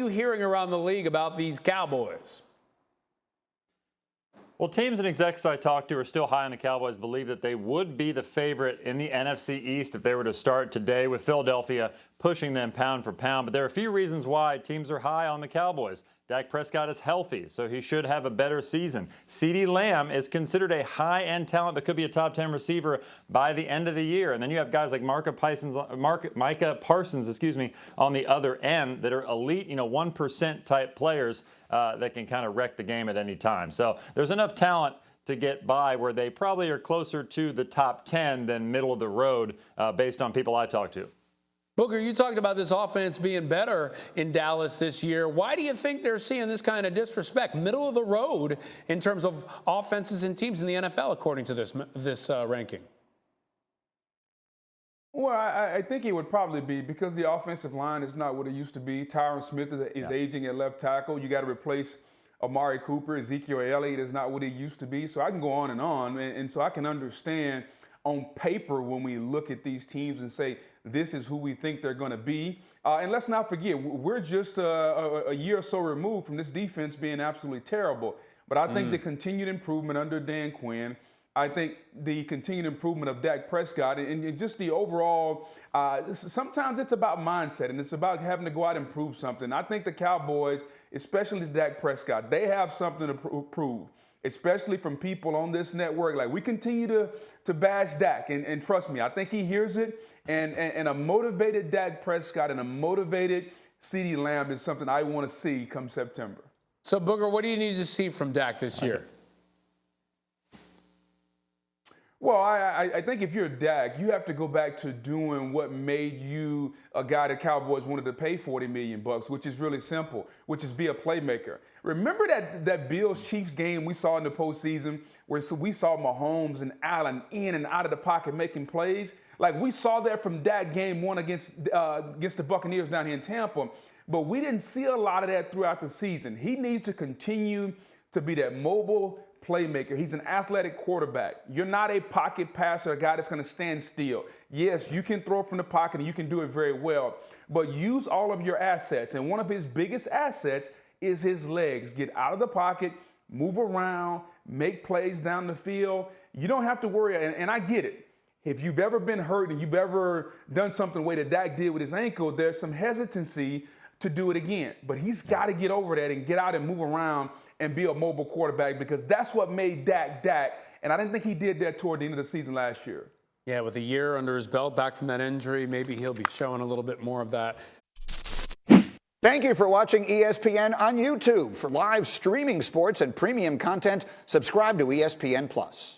you hearing around the league about these Cowboys? Well, teams and execs I talked to are still high on the Cowboys, believe that they would be the favorite in the NFC East if they were to start today, with Philadelphia pushing them pound for pound. But there are a few reasons why teams are high on the Cowboys. Dak Prescott is healthy, so he should have a better season. CeeDee Lamb is considered a high-end talent that could be a top 10 receiver by the end of the year. And then you have guys like Micah Parsons, on the other end that are elite, 1% type players that can kind of wreck the game at any time. So there's enough talent to get by where they probably are closer to the top 10 than middle of the road based on people I talk to. Booker, you talked about this offense being better in Dallas this year. Why do you think they're seeing this kind of disrespect, middle of the road in terms of offenses and teams in the NFL, according to this ranking? Well, I think it would probably be because the offensive line is not what it used to be. Tyron Smith is aging at left tackle. You got to replace Amari Cooper. Ezekiel Elliott is not what he used to be. So I can go on. And so I can understand on paper when we look at these teams and say, this is who we think they're going to be. And let's not forget, we're just a year or so removed from this defense being absolutely terrible. But I think the continued improvement under Dan Quinn, I think the continued improvement of Dak Prescott and just the overall, sometimes it's about mindset and it's about having to go out and prove something. I think the Cowboys, especially Dak Prescott, they have something to prove, especially from people on this network. Like, we continue to bash Dak, and trust me, I think he hears it. And a motivated Dak Prescott and a motivated CeeDee Lamb is something I want to see come September. So, Booker, what do you need to see from Dak this year? Well, I think if you're Dak, you have to go back to doing what made you a guy the Cowboys wanted to pay $40 million, which is really simple, which is be a playmaker. Remember that Bills-Chiefs game we saw in the postseason where we saw Mahomes and Allen in and out of the pocket making plays? Like, we saw that from Dak game one against the Buccaneers down here in Tampa, but we didn't see a lot of that throughout the season. He needs to continue to be that mobile playmaker. He's an athletic quarterback. You're not a pocket passer, a guy that's going to stand still. Yes, you can throw from the pocket and you can do it very well, but use all of your assets. And one of his biggest assets is his legs. Get out of the pocket, move around, make plays down the field. You don't have to worry, and I get it. If you've ever been hurt and you've ever done something the way that Dak did with his ankle, there's some hesitancy to do it again. But he's got to get over that and get out and move around and be a mobile quarterback, because that's what made Dak Dak. And I didn't think he did that toward the end of the season last year. Yeah, with a year under his belt, back from that injury, maybe he'll be showing a little bit more of that. Thank you for watching ESPN on YouTube. For live streaming sports and premium content, subscribe to ESPN+.